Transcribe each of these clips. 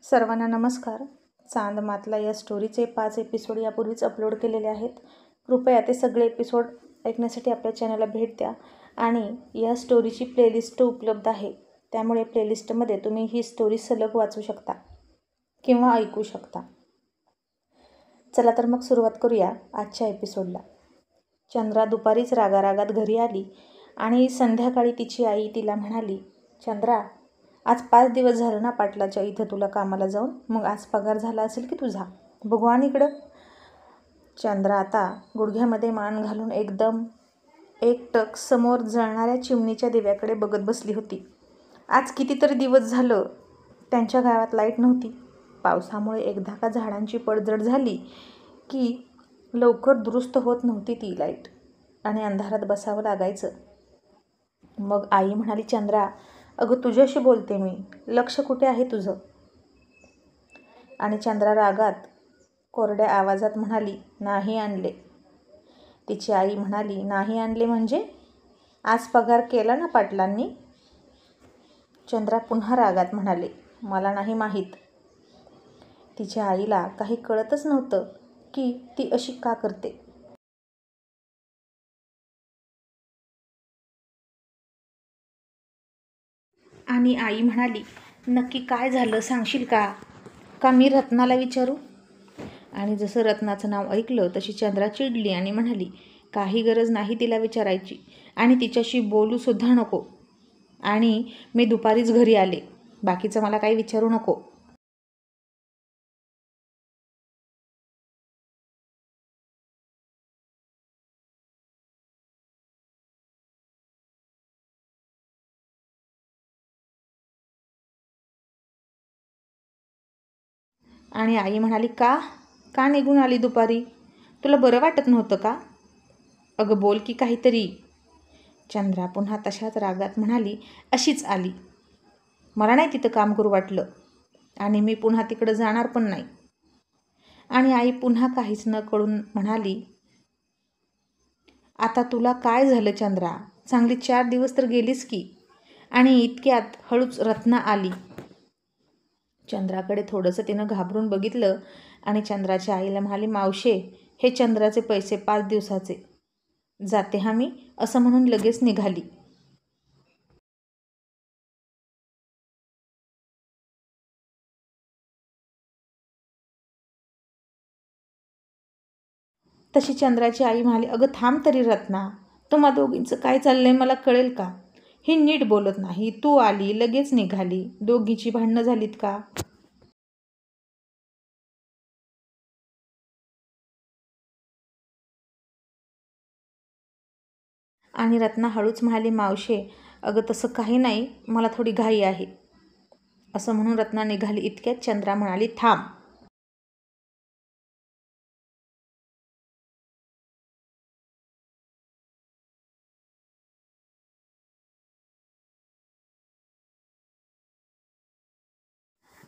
सर्वांना नमस्कार. चांद मातला या स्टोरीचे 5 एपिसोड यापूर्वीच अपलोड केलेले आहेत. कृपया ते सगळे एपिसोड ऐकण्यासाठी आपल्या चॅनलला भेट द्या. आणि या स्टोरीची प्लेलिस्ट उपलब्ध आहे, त्यामुळे प्लेलिस्टमध्ये तुम्ही ही स्टोरी सलग वाचू शकता किंवा ऐकू शकता. चला तर मग सुरुवात करूया आजच्या एपिसोडला. चंद्रा दुपारीच रागारागात घरी आली आणि संध्याकाळी तिची आई तिला म्हणाली, चंद्रा, आज 5 दिवस झालं ना पाटलाच्या इथं तुला कामाला जाऊन, मग आज पगार झाला असेल की तुझा. बघू आणि इकडं. चंद्रा आता गुडघ्यामध्ये मान घालून एकदम एकटक समोर जळणाऱ्या चिमणीच्या दिव्याकडे बघत बसली होती. आज कितीतरी दिवस झालं त्यांच्या गावात लाईट नव्हती. पावसामुळे एकदा का झाडांची पडझड झाली की लवकर दुरुस्त होत नव्हती ती लाईट आणि अंधारात बसावं लागायचं. मग आई म्हणाली, चंद्रा, अगं तुझ्याशी बोलते मी, लक्ष कुठे आहे तुझं? आणि चंद्रा रागात कोरड्या आवाजात म्हणाली, नाही आणले. तिची आई म्हणाली, नाही आणले म्हणजे? आज पगार केला ना पाटलांनी? चंद्रा पुन्हा रागात म्हणाले, मला नाही माहीत. तिच्या आईला काही कळतच नव्हतं की ती अशी का करते. आणि आई म्हणाली, नक्की काय झालं सांगशील का मी रत्नाला विचारू? आणि जसं रत्नाचं नाव ऐकलं तशी चंद्रा चिडली आणि म्हणाली, काही गरज नाही तिला विचारायची आणि तिच्याशी बोलूसुद्धा नको. आणि मी दुपारीच घरी आले, बाकीचं मला काही विचारू नको. आणि आई म्हणाली, का निघून आली दुपारी? तुला बरं वाटत नव्हतं का? अगं बोल की काहीतरी. चंद्रा पुन्हा तशाच रागात म्हणाली, अशीच आली. मला नाही तिथं काम करू वाटलं आणि मी पुन्हा तिकडं जाणार पण नाही. आणि आई पुन्हा काहीच न कळून म्हणाली, आता तुला काय झालं चंद्रा? चांगली 4 दिवस तर गेलीस की. आणि इतक्यात हळूच रत्ना आली. चंद्राकडे थोडंसं तिनं घाबरून बघितलं आणि चंद्राच्या आईला म्हणाली, मावशे, हे चंद्राचे पैसे 5 दिवसाचे. जाते हा मी, असं म्हणून लगेच निघाली. तशी चंद्राची आई म्हणाली, अगं थांब तरी रत्ना, तुम्हा दोघींचं काय चाललंय मला कळेल का? ही नीट बोलत नाही, तू आली लगेच निघाली, दोघीची भांडणं झालीत का? आणि रत्ना हळूच म्हणाली, मावशे, अगं तसं काही नाही, मला थोडी घाई आहे. असं म्हणून रत्ना निघाली. इतक्यात चंद्रा म्हणाली, थांब.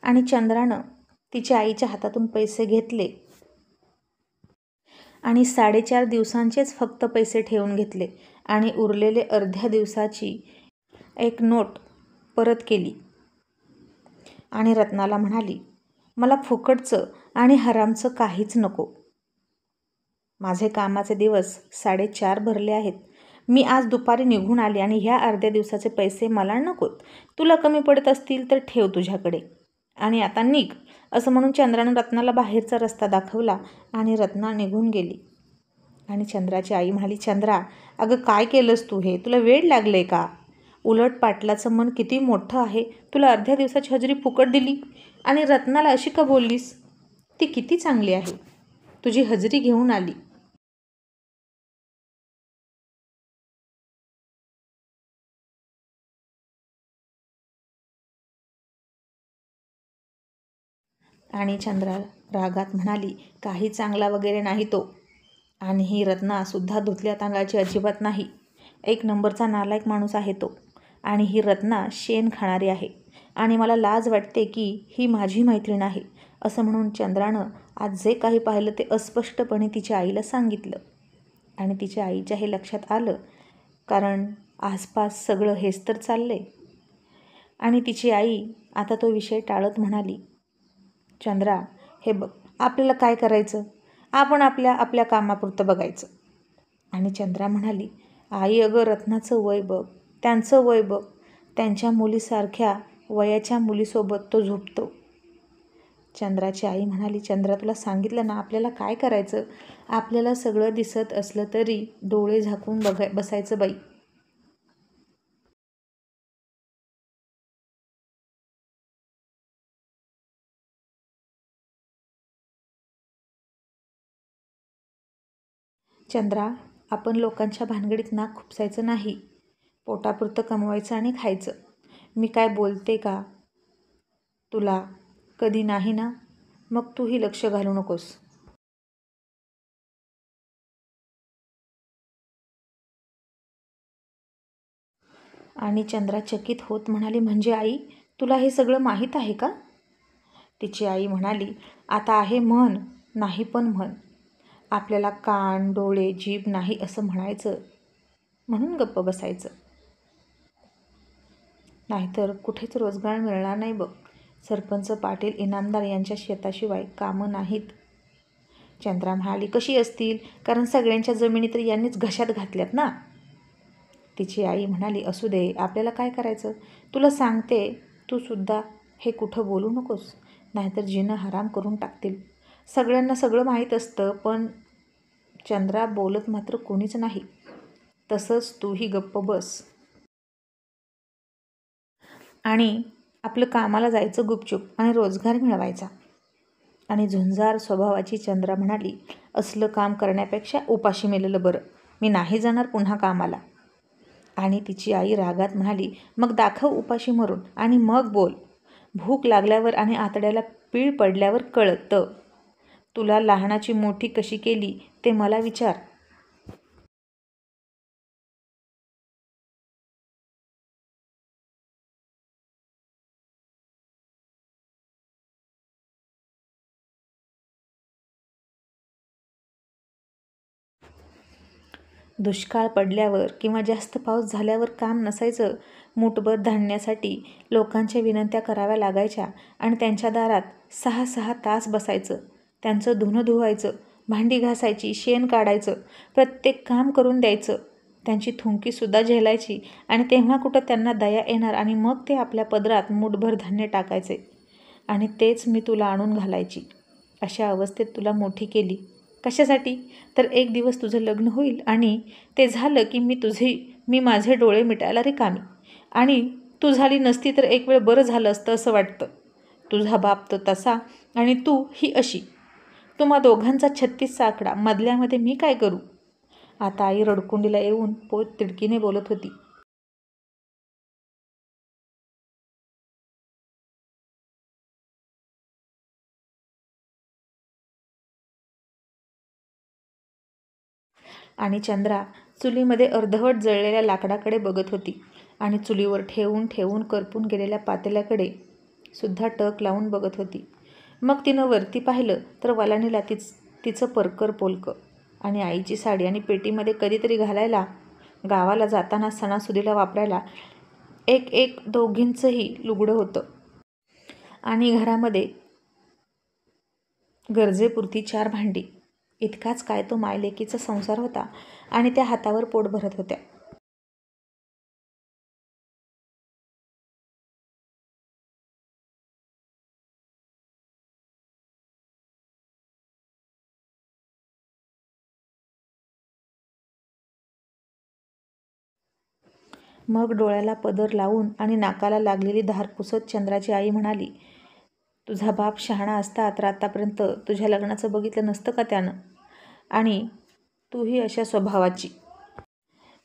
आणि चंद्रानं तिच्या आईच्या हातातून पैसे घेतले आणि 4.5 दिवसांचेच फक्त पैसे ठेवून घेतले आणि उरलेले अर्ध्या दिवसाची एक नोट परत केली. आणि रत्नाला म्हणाली, मला फुकटचं आणि हरामचं काहीच नको. माझे कामाचे दिवस 4.5 भरले आहेत. मी आज दुपारी निघून आले आणि ह्या अर्ध्या दिवसाचे पैसे मला नकोत. तुला कमी पडत असतील तर ठेव तुझ्याकडे आणि आता निघ. असं म्हणून चंद्रानं रत्नाला बाहेरचा रस्ता दाखवला आणि रत्ना निघून गेली. आणि चंद्राची आई म्हणाली, चंद्रा, अगं काय केलंस तू हे? तुला वेड लागले का? उलट पाटलाचं मन किती मोठं आहे, तुला अर्ध्या दिवसाची हजेरी फुकट दिली आणि रत्नाला अशी का बोललीस? ती किती चांगली आहे, तुझी हजेरी घेऊन आली. आणि चंद्रा रागात म्हणाली, काही चांगला वगैरे नाही तो. आणि ही रत्नासुद्धा धुतल्या तांदळाची अजिबात नाही. 1 नंबरचा नालायक माणूस आहे तो. आणि ही रत्ना शेण खाणारी आहे आणि मला लाज वाटते की ही माझी मैत्रीण आहे. असं म्हणून चंद्रानं आज जे काही पाहिलं ते अस्पष्टपणे तिच्या आईला सांगितलं. आणि तिच्या आईच्या हे लक्षात आलं, कारण आसपास सगळं हेच तर चाललंय. आणि तिची आई आता तो विषय टाळत म्हणाली, चंद्रा, हे बघ, आपल्याला काय करायचं? आपण आपल्या आपल्या कामापुरतं बघायचं. आणि चंद्रा म्हणाली, आई अगं रत्नाचं वय बघ, त्यांचं वय बघ, त्यांच्या मुलीसारख्या वयाच्या मुलीसोबत तो झोपतो. चंद्राची आई म्हणाली, चंद्रा तुला सांगितलं ना आपल्याला काय करायचं? आपल्याला सगळं दिसत असलं तरी डोळे झाकून बसायचं बाई. चंद्रा, आपण लोकांच्या भानगडीत नाक खुपसायचं नाही. पोटापुरतं कमवायचं आणि खायचं. मी काय बोलते का तुला कधी नाही ना? मग तूही लक्ष घालू नकोस. आणि चंद्रा चकित होत म्हणाली, म्हणजे आई, तुला हे सगळं माहीत आहे का? तिची आई म्हणाली, आता आहे म्हण, नाही पण म्हण. आपल्याला कान, डोळे, जीभ नाही असं म्हणायचं, म्हणून गप्प बसायचं. नाहीतर कुठेच रोजगार मिळणार नाही बघ. सरपंच पाटील इनामदार यांच्या शेताशिवाय कामं नाहीत. चंद्रा म्हणाली, कशी असतील? कारण सगळ्यांच्या जमिनी तर यांनीच घशात घातल्यात ना. तिची आई म्हणाली, असू दे, आपल्याला काय करायचं? तुला सांगते, तू सुद्धा हे कुठं बोलू नकोस, नाहीतर जिनं हराम करून टाकतील. सगळ्यांना सगळं माहीत असतं, पण चंद्रा बोलत मात्र कोणीच नाही. तसंच तूही गप्प बस आणि आपलं कामाला जायचं गुपचूप आणि रोजगार मिळवायचा. आणि झुंजार स्वभावाची चंद्रा म्हणाली, असलं काम करण्यापेक्षा उपाशी मेलेलं बरं. मी नाही जाणार पुन्हा कामाला. आणि तिची आई रागात म्हणाली, मग दाखव उपाशी मरून आणि मग बोल. भूक लागल्यावर आणि आतड्याला पीळ पडल्यावर कळतं. तुला लहानाची मोठी कशी केली ते मला विचार. दुष्काळ पडल्यावर किंवा जास्त पाऊस झाल्यावर काम नसायचं. मूठभर धान्यासाठी लोकांच्या विनंत्या कराव्या लागायच्या आणि त्यांच्या दारात 6-6 तास बसायचं. त्यांचं धुणं धुवायचं, भांडी घासायची, शेण काढायचं, प्रत्येक काम करून द्यायचं. त्यांची थुंकीसुद्धा झेलायची आणि तेव्हा कुठं त्यांना दया येणार आणि मग ते आपल्या पदरात मूठभर धान्य टाकायचे आणि तेच मी तुला आणून घालायची. अशा अवस्थेत तुला मोठी केली. कशासाठी? तर एक दिवस तुझं लग्न होईल आणि ते झालं की मी माझे डोळे मिटायला रिकामी आणि तू झाली नसती तर एक वेळ बरं झालं असतं असं वाटतं. तुझा बाप तर तसा आणि तू ही अशी. तुम्हा दोघांचा 36चा आकडा. मधल्यामध्ये मी काय करू? आता आई रडकुंडीला येऊन पोट तिडकीने बोलत होती. आणि चंद्रा चुलीमध्ये अर्धवट जळलेल्या लाकडाकडे बघत होती आणि चुलीवर ठेवून ठेवून करपून गेलेल्या पातेल्याकडे सुद्धा टक लावून बघत होती. मग तिनं वरती पाहिलं तर वलानीला तिचं परकर पोलकं आणि आईची साडी आणि पेटीमध्ये कधीतरी घालायला, गावाला जाताना सणासुदीला वापरायला एक दोघींचंही लुगडं होतं. आणि घरामध्ये गरजेपुरती 4 भांडी. इतकाच काय तो मायलेकीचा संसार होता आणि त्या हातावर पोट भरत होत्या. मग डोळ्याला पदर लावून आणि नाकाला लागलेली धार पुसत चंद्राची आई म्हणाली, तुझा बाप शहाणा असता तर आतापर्यंत तुझ्या लग्नाचं बघितलं नसतं का त्यानं? आणि तूही अशा स्वभावाची.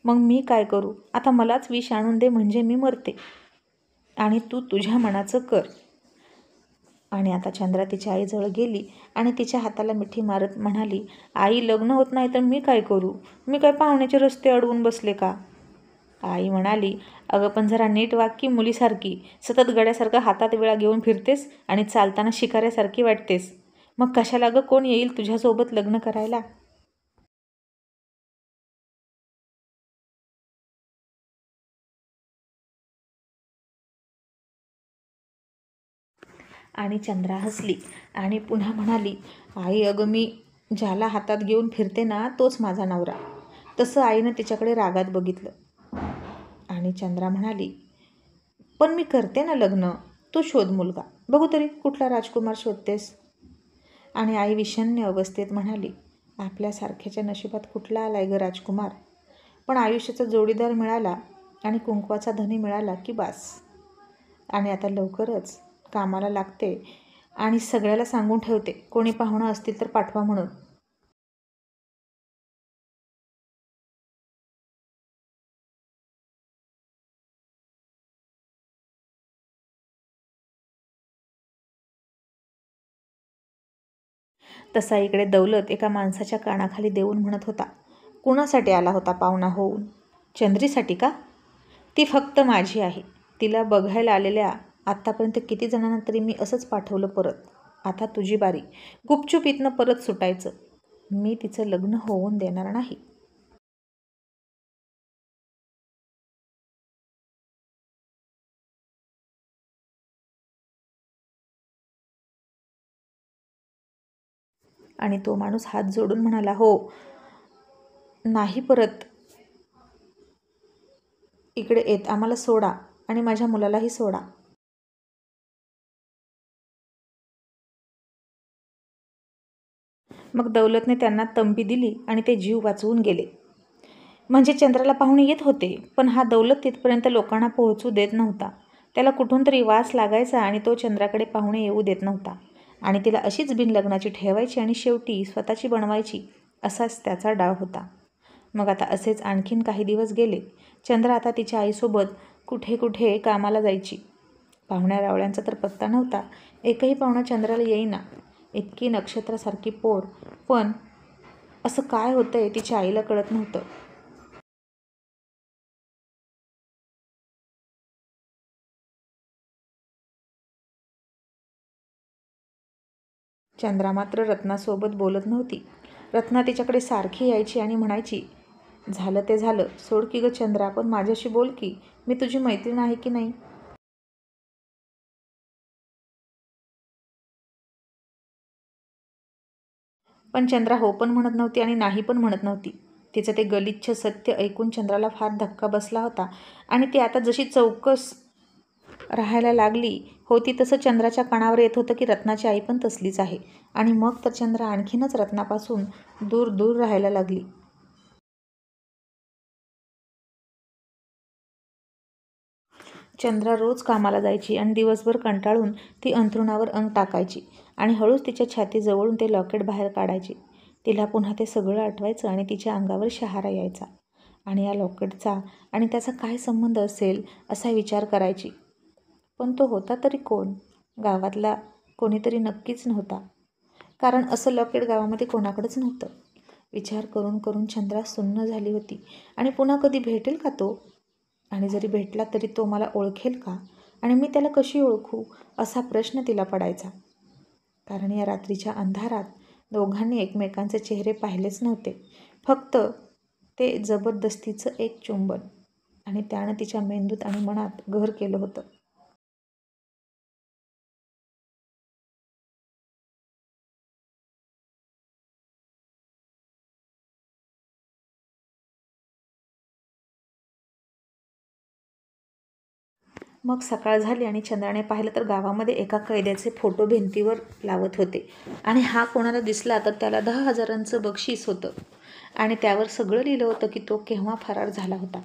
मग मी काय करू? आता मलाच विष आणून दे म्हणजे मी मरते आणि तू तुझ्या मनाचं कर. आणि आता चंद्रा तिच्या आईजवळ गेली आणि तिच्या हाताला मिठी मारत म्हणाली, आई, लग्न होत नाही तर मी काय करू? मी काय पाहुण्याचे रस्ते अडवून बसले का? आई म्हणाली, अगं पण जरा नीट वाग की मुलीसारखी. सतत गड्यासारखं हातात विळा घेऊन फिरतेस आणि चालताना शिकाऱ्यासारखी वाटतेस. मग कशाला गं कोण येईल तुझ्यासोबत लग्न करायला? आणि चंद्रा हसली आणि पुन्हा म्हणाली, आई अगं मी ज्याला हातात घेऊन फिरते ना तोच माझा नवरा. तसं आईनं तिच्याकडे रागात बघितलं. आणि चंद्रा म्हणाली, पण मी करते ना लग्न, तू शोध मुलगा, बघू तरी कुठला राजकुमार शोधतेस. आणि आई विषण्ण अवस्थेत म्हणाली, आपल्यासारख्याच्या नशिबात कुठला आलाय ग राजकुमार. पण आयुष्याचा जोडीदार मिळाला आणि कुंकवाचा धनी मिळाला की बास. आणि आता लवकरच कामाला लागते आणि सगळ्याला सांगून ठेवते, कोणी पाहुणं असतील तर पाठवा म्हणून. तसा इकडे दौलत एका माणसाच्या कानाखाली देऊन म्हणत होता, कुणासाठी आला होता पाहुणा होऊन? चंद्रीसाठी का? ती फक्त माझी आहे. तिला बघायला आलेल्या आत्तापर्यंत किती जणांना तरी मी असंच पाठवलं परत. आता तुझी बारी, गुपचूप इथनं परत सुटायचं. मी तिचं लग्न होऊन देणार नाही. आणि तो माणूस हात जोडून म्हणाला, हो नाही परत इकडे येत, आम्हाला सोडा आणि माझ्या मुलालाही सोडा. मग दौलतने त्यांना तंबी दिली आणि ते जीव वाचवून गेले. म्हणजे चंद्राला पाहुणे येत होते, पण हा दौलत तिथपर्यंत लोकांना पोहोचू देत नव्हता. त्याला कुठून तरी वास लागायचा आणि तो चंद्राकडे पाहुणे येऊ देत नव्हता. आणि तिला अशीच बिनलग्नाची ठेवायची आणि शेवटी स्वतःची बनवायची, असाच त्याचा डाव होता. मग आता असेच आणखीन काही दिवस गेले. चंद्रा आता तिच्या आईसोबत कुठे कुठे कामाला जायची. पाहुण्या रावळ्यांचा तर पत्ता नव्हता. एकही पाहुणा चंद्राला येईना. इतकी नक्षत्रासारखी पोर, पण असं काय होतंय तिच्या आईला कळत नव्हतं. चंद्रा मात्र रत्नासोबत बोलत नव्हती. रत्ना तिच्याकडे सारखी यायची आणि म्हणायची, झालं ते झालं, सोड की ग चंद्रा, पण माझ्याशी बोल की, मी तुझी मैत्रीण आहे की नाही. पण चंद्रा हो पण म्हणत नव्हती आणि नाही पण म्हणत नव्हती. तिचं ते गलिच्छ सत्य ऐकून चंद्राला फार धक्का बसला होता आणि ती आता जशी चौकस राहायला लागली होती तसं चंद्राच्या कानावर येत होतं की रत्नाची आई पण तसलीच आहे. आणि मग तर चंद्रा आणखीनच रत्नापासून दूर दूर राहायला लागली. चंद्रा रोज कामाला जायची आणि दिवसभर कंटाळून ती अंथरुणावर अंग टाकायची आणि हळूच तिच्या छातीजवळून ते लॉकेट बाहेर काढायची. तिला पुन्हा ते सगळं आठवायचं आणि तिच्या अंगावर शहारा यायचा. आणि या लॉकेटचा आणि त्याचा काय संबंध असेल असा विचार करायची. पण तो होता तरी कोण? गावातला कोणीतरी नक्कीच नव्हता, कारण असं लॉकेट गावामध्ये कोणाकडेच नव्हतं. विचार करून करून चंद्रा सुन्न झाली होती. आणि पुन्हा कधी भेटेल का तो? आणि जरी भेटला तरी तो मला ओळखेल का? आणि मी त्याला कशी ओळखू, असा प्रश्न तिला पडायचा. कारण या रात्रीच्या अंधारात दोघांनी एकमेकांचे चेहरे पाहिलेच नव्हते. फक्त ते जबरदस्तीचं एक चुंबन, आणि त्यानं तिच्या मेंदूत आणि मनात घर केलं होतं. मग सकाळ झाली आणि चंद्राने पाहिलं तर गावामध्ये एका कैद्याचे फोटो भिंतीवर लावत होते. आणि हा कोणाला दिसला तर त्याला 10,000चं बक्षीस होतं. आणि त्यावर सगळं लिहिलं होतं की तो केव्हा फरार झाला होता.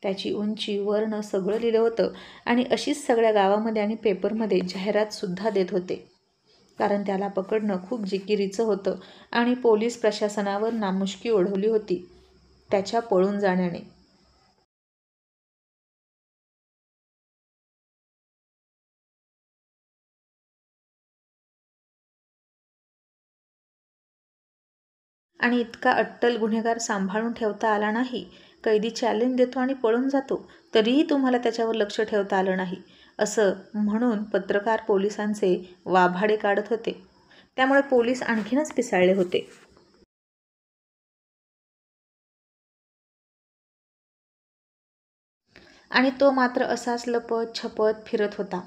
त्याची उंची, वर्ण सगळं लिहिलं होतं. आणि अशीच सगळ्या गावामध्ये आणि पेपरमध्ये जाहिरातसुद्धा देत होते. कारण त्याला पकडणं खूप जिकिरीचं होतं आणि पोलीस प्रशासनावर नामुष्की ओढवली होती त्याच्या पळून जाण्याने. आणि इतका अट्टल गुन्हेगार सांभाळून ठेवता आला नाही. कैदी चॅलेंज देतो आणि पळून जातो, तरीही तुम्हाला त्याच्यावर लक्ष ठेवता आलं नाही, असं म्हणून पत्रकार पोलिसांचे वाभाडे काढत होते. त्यामुळे पोलीस आणखीनच पिसाळले होते. आणि तो मात्र असाच लपत छपत फिरत होता.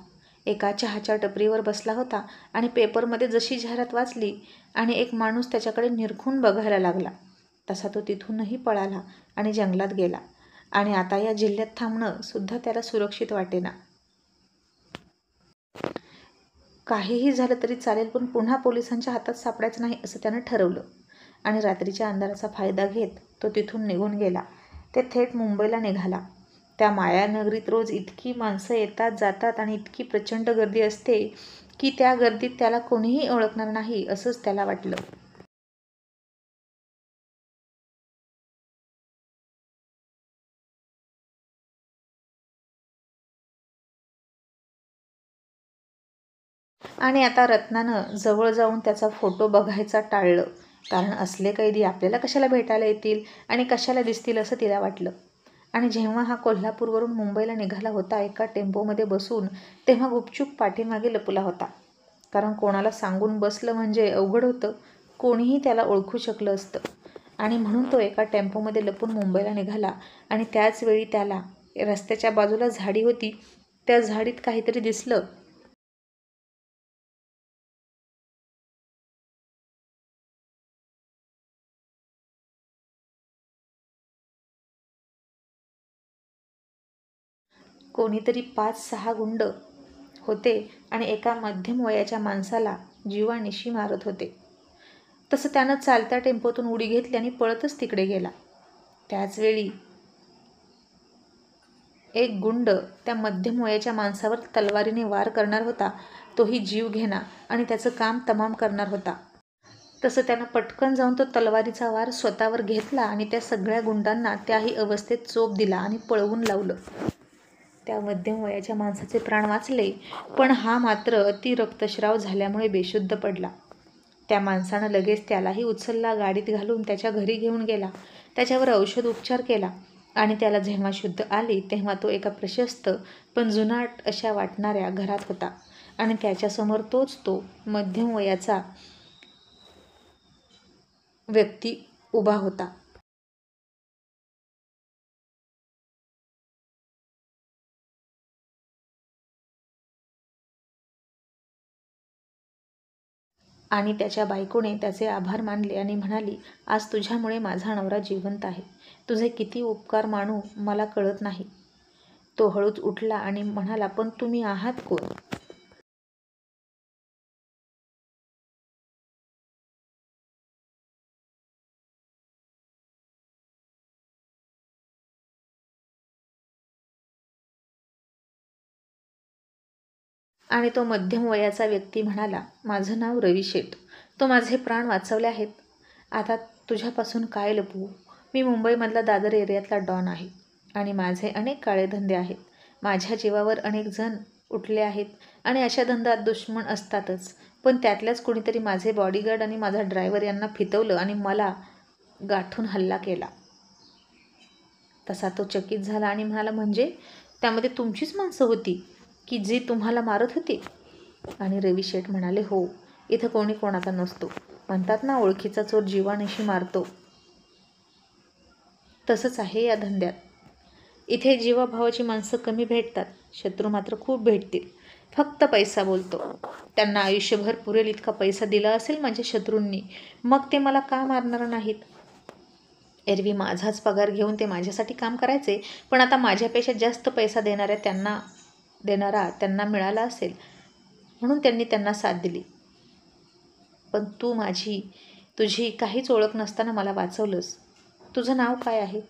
एका चहाच्या टपरीवर बसला होता आणि पेपरमध्ये जशी जाहिरात वाचली आणि एक माणूस त्याच्याकडे निरखून बघायला लागला तसा तो तिथूनही पळाला आणि जंगलात गेला. आणि आता या जिल्ह्यात थांबणं सुद्धा त्याला सुरक्षित वाटेना. काहीही झालं तरी चालेल, पण पुन्हा पोलिसांच्या हातात सापडायचं नाही असं त्यानं ठरवलं. आणि रात्रीच्या अंधाराचा फायदा घेत तो तिथून निघून गेला. ते थेट मुंबईला निघाला. त्या मायानगरीत रोज इतकी माणसं येतात जातात आणि इतकी प्रचंड गर्दी असते की त्या गर्दीत त्याला कोणीही ओळखणार नाही असंच त्याला वाटलं. आणि आता रत्नानं जवळ जाऊन त्याचा फोटो बघायचा टाळलं, कारण असले कैदी आपल्याला कशाला भेटायला येतील आणि कशाला दिसतील असं तिला वाटलं. आणि जेव्हा हा कोल्हापूरवरून मुंबईला निघाला होता एका टेम्पोमध्ये बसून, तेव्हा गुपचूप पाठीमागे लपला होता. कारण कोणाला सांगून बसलं म्हणजे अवघड होतं, कोणीही त्याला ओळखू शकलं असतं. आणि म्हणून तो एका टेम्पोमध्ये लपून मुंबईला निघाला. आणि त्याच वेळी त्याला रस्त्याच्या बाजूला झाडी होती, त्या झाडीत काहीतरी दिसलं. कोणीतरी 5-6 गुंड होते आणि एका मध्यम वयाच्या माणसाला जीवानिशी मारत होते. तसं त्यानं चालत्या टेम्पोतून उडी घेतली आणि पळतच तिकडे गेला. त्याचवेळी एक गुंड त्या मध्यम वयाच्या माणसावर तलवारीने वार करणार होता. तोही जीव घेणार आणि त्याचं काम तमाम करणार होता. तसं त्यानं पटकन जाऊन तो तलवारीचा वार स्वतःवर घेतला आणि त्या सगळ्या गुंडांना त्याही अवस्थेत चोप दिला आणि पळवून लावलं. त्या मध्यम वयाच्या माणसाचे प्राण वाचले, पण हा मात्र अति रक्तस्राव झाल्यामुळे बेशुद्ध पडला. त्या माणसानं लगेच त्यालाही उचलला, गाडीत घालून त्याच्या घरी घेऊन गेला, त्याच्यावर औषध उपचार केला. आणि त्याला जेव्हा शुद्ध आली तेव्हा तो एका प्रशस्त पण जुनाट अशा वाटणाऱ्या घरात होता आणि त्याच्यासमोर तो मध्यम वयाचा व्यक्ती उभा होता. आणि त्याच्या बायकोने त्याचे आभार मानले आणि म्हणाली, आज तुझ्यामुळे माझा नवरा जिवंत आहे. तुझे किती उपकार मानू मला कळत नाही. तो हळूच उठला आणि म्हणाला, पण तुम्ही आहात कोण? आणि तो मध्यम वयाचा व्यक्ती म्हणाला, माझं नाव रवी शेठ. तो माझे प्राण वाचवले आहेत. आता तुझ्यापासून काय लपवू? मी मुंबईमधला दादर एरियातला डॉन आहे आणि माझे अनेक काळे धंदे आहेत. माझ्या जीवावर अनेक जण उठले आहेत आणि अशा धंद्यात दुश्मन असतातच. पण त्यातल्याच कुणीतरी माझे बॉडीगार्ड आणि माझा ड्रायव्हर यांना फितवलं आणि मला गाठून हल्ला केला. तसा तो चकित झाला आणि म्हणाला, म्हणजे त्यामध्ये तुमचीच माणसं होती की जी तुम्हाला मारत होती? आणि रवी शेठ म्हणाले, हो, इथं कोणी कोणाचा नसतो. म्हणतात ना, ओळखीचा चोर जीवानिशी मारतो. तसंच आहे या धंद्यात. इथे जीवाभावाची माणसं कमी भेटतात, शत्रू मात्र खूप भेटतील. फक्त पैसा बोलतो. त्यांना आयुष्यभर पुरेल इतका पैसा दिला असेल माझ्या शत्रूंनी, मग ते मला का मारणार नाहीत? एरवी माझाच पगार घेऊन ते माझ्यासाठी काम करायचे, पण आता माझ्यापेक्षा जास्त पैसा देणारा त्यांना मिळाला असेल म्हणून त्यांनी त्यांना साथ दिली. पण तू तुझी काहीच ओळख नसताना मला वाचवलंस. तुझं नाव काय आहे?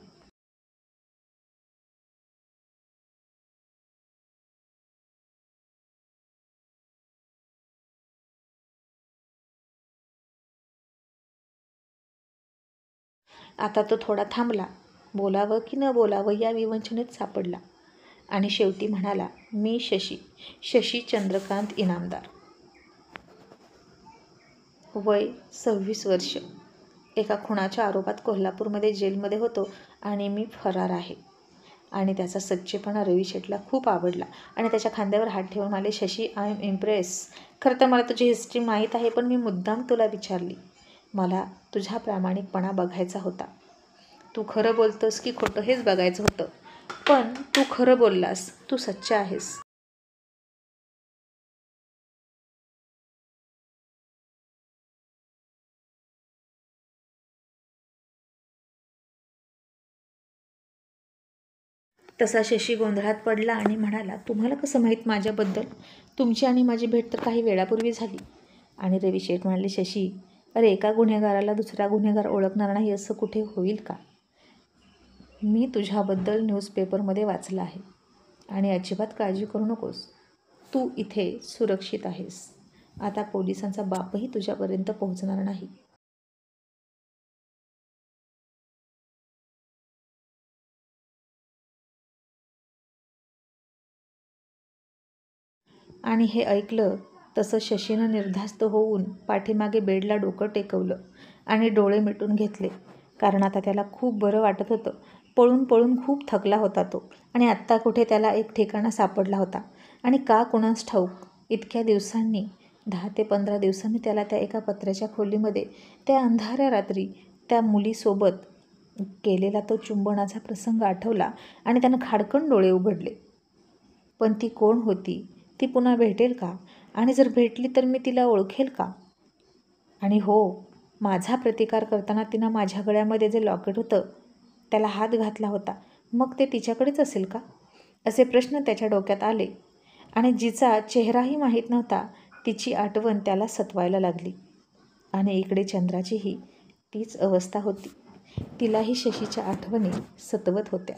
आता तो थोडा थांबला. बोलावं की न बोलावं या विवंचनेत सापडला आणि शेवटी म्हणाला, मी शशी चंद्रकांत इनामदार. वय 26 वर्ष. एका खुनाच्या आरोपात कोल्हापूरमध्ये जेलमध्ये होतो आणि मी फरार आहे. आणि त्याचा सच्चेपणा रवी शेठला खूप आवडला आणि त्याच्या खांद्यावर हात ठेवून म्हणाले, शशी, आय एम इम्प्रेस. खरं तर मला तुझी हिस्ट्री माहीत आहे, पण मी मुद्दाम तुला विचारली. मला तुझा प्रामाणिकपणा बघायचा होता. तू खरं बोलतोस की खोटं हेच बघायचं होतं. पण तू खरं बोललास. तू सच्चा आहेस. तसा शशी गोंधळात पडला आणि म्हणाला, तुम्हाला कसं माहीत माझ्याबद्दल? तुमची आणि माझी भेट तर काही वेळापूर्वी झाली. आणि रवी शेठ म्हणाले, शशी, अरे एका गुन्हेगाराला दुसरा गुन्हेगार ओळखणार नाही असं कुठे होईल का? मी तुझ्याबद्दल न्यूजपेपरमध्ये वाचलं आहे आणि अजिबात काळजी करू नकोस. तू इथे सुरक्षित आहेस. आता पोलिसांचा बापही तुझ्यापर्यंत पोहोचणार नाही. आणि हे ऐकलं तसं शशीनं निर्धास्त होऊन पाठीमागे बेडला डोकं टेकवलं आणि डोळे मिटून घेतले. कारण आता त्याला खूप बरं वाटत होतं. पळून पळून खूप थकला होता तो आणि आत्ता कुठे त्याला एक ठिकाणा सापडला होता. आणि का कुणास ठाऊक इतक्या दिवसांनी 10 ते 15 दिवसांनी त्याला त्या एका पत्र्याच्या खोलीमध्ये त्या अंधाऱ्या रात्री त्या मुलीसोबत केलेला तो चुंबनाचा प्रसंग आठवला आणि त्यानं खाडकन डोळे उघडले. पण ती कोण होती? ती पुन्हा भेटेल का? आणि जर भेटली तर मी तिला ओळखेल का? आणि हो, माझा प्रतिकार करताना तिनं माझ्या गळ्यामध्ये जे लॉकेट होतं त्याला हात घातला होता, मग ते तिच्याकडेच असेल का? असे प्रश्न त्याच्या डोक्यात आले आणि जिचा चेहराही माहीत नव्हता तिची आठवण त्याला सतवायला लागली. आणि इकडे चंद्राचीही तीच अवस्था होती. तिलाही शशीच्या आठवणी सतवत होत्या.